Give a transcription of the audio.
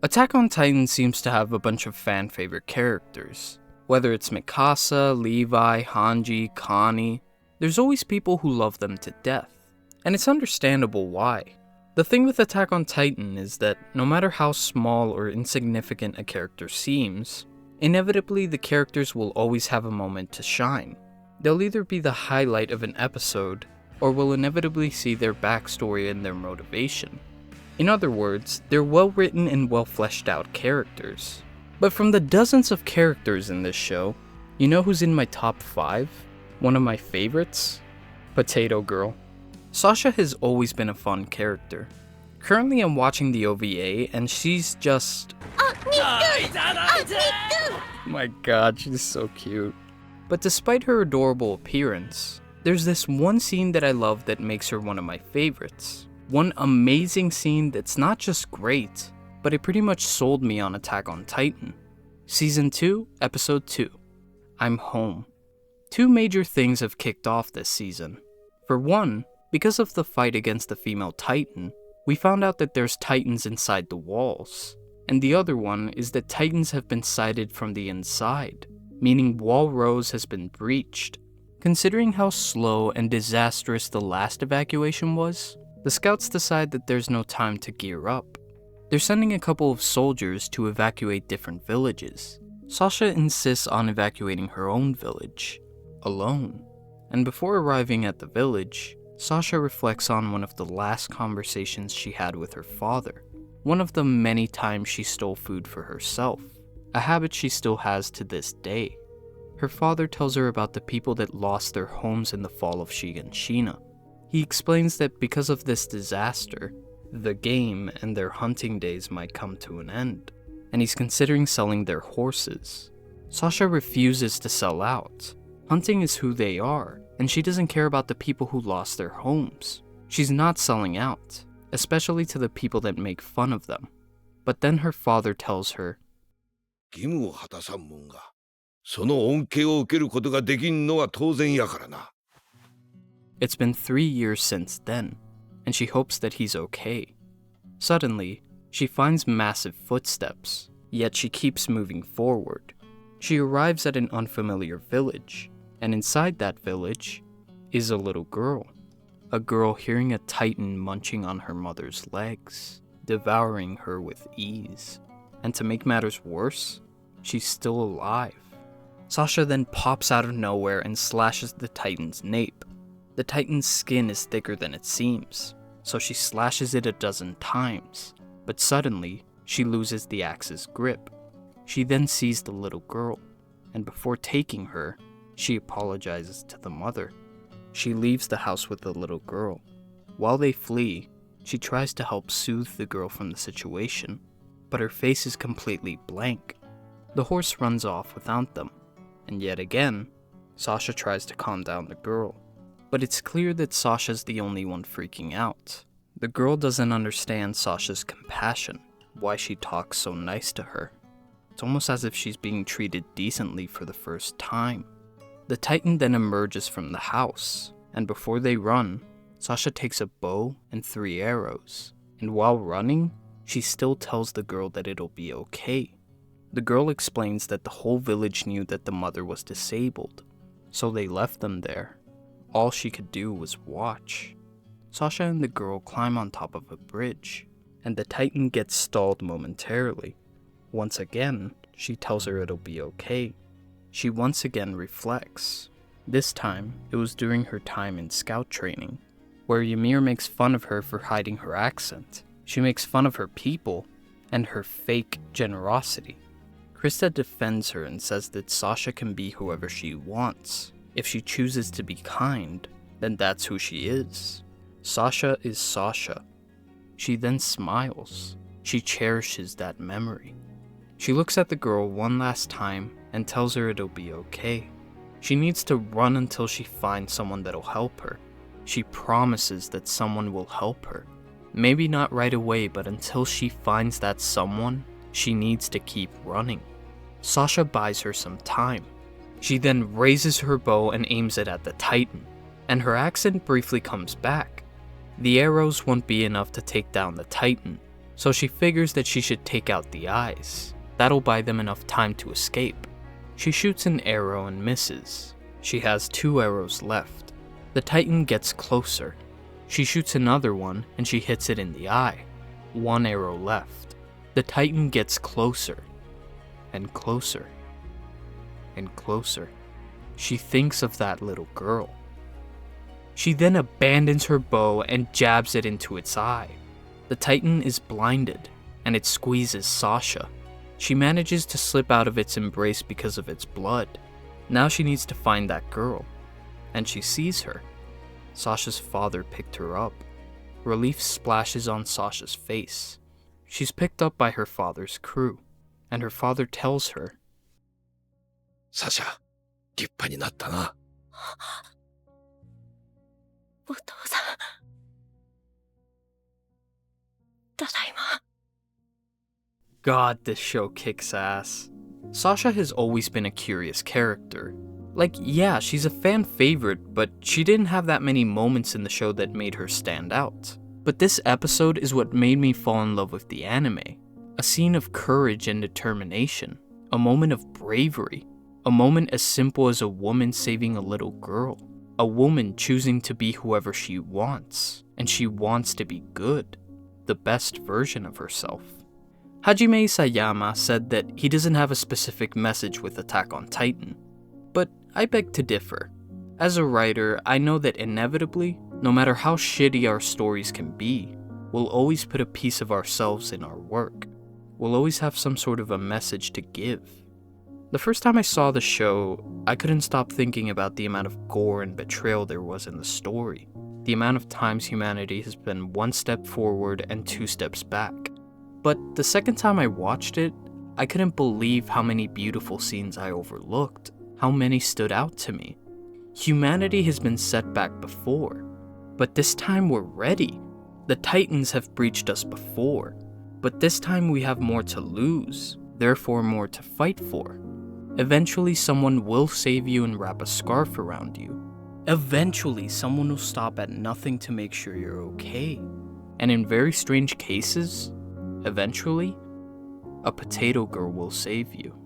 Attack on Titan seems to have a bunch of fan-favorite characters. Whether it's Mikasa, Levi, Hanji, Connie, there's always people who love them to death. And it's understandable why. The thing with Attack on Titan is that no matter how small or insignificant a character seems, inevitably the characters will always have a moment to shine. They'll either be the highlight of an episode, or we'll inevitably see their backstory and their motivation. In other words, they're well-written and well-fleshed out characters. But from the dozens of characters in this show, you know who's in my top 5? One of my favorites? Potato Girl. Sasha has always been a fun character. Currently I'm watching the OVA and she's just... My god, she's so cute. But despite her adorable appearance, there's this one scene that I love that makes her one of my favorites. One amazing scene that's not just great, but it pretty much sold me on Attack on Titan. Season 2, Episode 2. I'm home. Two major things have kicked off this season. For one, because of the fight against the female Titan, we found out that there's Titans inside the walls. And the other one is that Titans have been sighted from the inside, meaning Wall Rose has been breached. Considering how slow and disastrous the last evacuation was, the scouts decide that there's no time to gear up. They're sending a couple of soldiers to evacuate different villages. Sasha insists on evacuating her own village, alone. And before arriving at the village, Sasha reflects on one of the last conversations she had with her father. One of the many times she stole food for herself, a habit she still has to this day. Her father tells her about the people that lost their homes in the fall of Shiganshina. He explains that because of this disaster, the game and their hunting days might come to an end, and he's considering selling their horses. Sasha refuses to sell out. Hunting is who they are, and she doesn't care about the people who lost their homes. She's not selling out, especially to the people that make fun of them. But then her father tells her, 義務を果たさんもんが、その恩恵を受けることができんのは当然やからな。 It's been 3 years since then, and she hopes that he's okay. Suddenly, she finds massive footsteps, yet she keeps moving forward. She arrives at an unfamiliar village, and inside that village is a little girl. A girl hearing a Titan munching on her mother's legs, devouring her with ease. And to make matters worse, she's still alive. Sasha then pops out of nowhere and slashes the Titan's nape. The Titan's skin is thicker than it seems, so she slashes it a dozen times, but suddenly, she loses the axe's grip. She then sees the little girl, and before taking her, she apologizes to the mother. She leaves the house with the little girl. While they flee, she tries to help soothe the girl from the situation, but her face is completely blank. The horse runs off without them, and yet again, Sasha tries to calm down the girl. But it's clear that Sasha's the only one freaking out. The girl doesn't understand Sasha's compassion, why she talks so nice to her. It's almost as if she's being treated decently for the first time. The Titan then emerges from the house, and before they run, Sasha takes a bow and 3 arrows, and while running, she still tells the girl that it'll be okay. The girl explains that the whole village knew that the mother was disabled, so they left them there. All she could do was watch. Sasha and the girl climb on top of a bridge, and the Titan gets stalled momentarily. Once again, she tells her it'll be okay. She once again reflects. This time, it was during her time in scout training, where Ymir makes fun of her for hiding her accent. She makes fun of her people, and her fake generosity. Krista defends her and says that Sasha can be whoever she wants. If she chooses to be kind, then that's who she is. Sasha is Sasha. She then smiles. She cherishes that memory. She looks at the girl one last time and tells her it'll be okay. She needs to run until she finds someone that'll help her. She promises that someone will help her. Maybe not right away, but until she finds that someone, she needs to keep running. Sasha buys her some time. She then raises her bow and aims it at the Titan, and her accent briefly comes back. The arrows won't be enough to take down the Titan, so she figures that she should take out the eyes. That'll buy them enough time to escape. She shoots an arrow and misses. She has 2 arrows left. The Titan gets closer. She shoots another one and she hits it in the eye. 1 arrow left. The Titan gets closer and closer and closer. She thinks of that little girl. She then abandons her bow and jabs it into its eye. The Titan is blinded and it squeezes Sasha. She manages to slip out of its embrace because of its blood. Now she needs to find that girl, and she sees her. Sasha's father picked her up. Relief splashes on Sasha's face. She's picked up by her father's crew, and her father tells her, Sasha, 立派になったな。お父さん。ただいま。 God, this show kicks ass. Sasha has always been a curious character. Like, yeah, she's a fan favorite, but she didn't have that many moments in the show that made her stand out. But this episode is what made me fall in love with the anime. A scene of courage and determination. A moment of bravery. A moment as simple as a woman saving a little girl. A woman choosing to be whoever she wants. And she wants to be good. The best version of herself. Hajime Isayama said that he doesn't have a specific message with Attack on Titan. But I beg to differ. As a writer, I know that inevitably, no matter how shitty our stories can be, we'll always put a piece of ourselves in our work. We'll always have some sort of a message to give. The first time I saw the show, I couldn't stop thinking about the amount of gore and betrayal there was in the story. The amount of times humanity has been 1 step forward and 2 steps back. But the second time I watched it, I couldn't believe how many beautiful scenes I overlooked, how many stood out to me. Humanity has been set back before, but this time we're ready. The Titans have breached us before, but this time we have more to lose, therefore more to fight for. Eventually someone will save you and wrap a scarf around you. Eventually someone will stop at nothing to make sure you're okay. And in very strange cases, eventually, a potato girl will save you.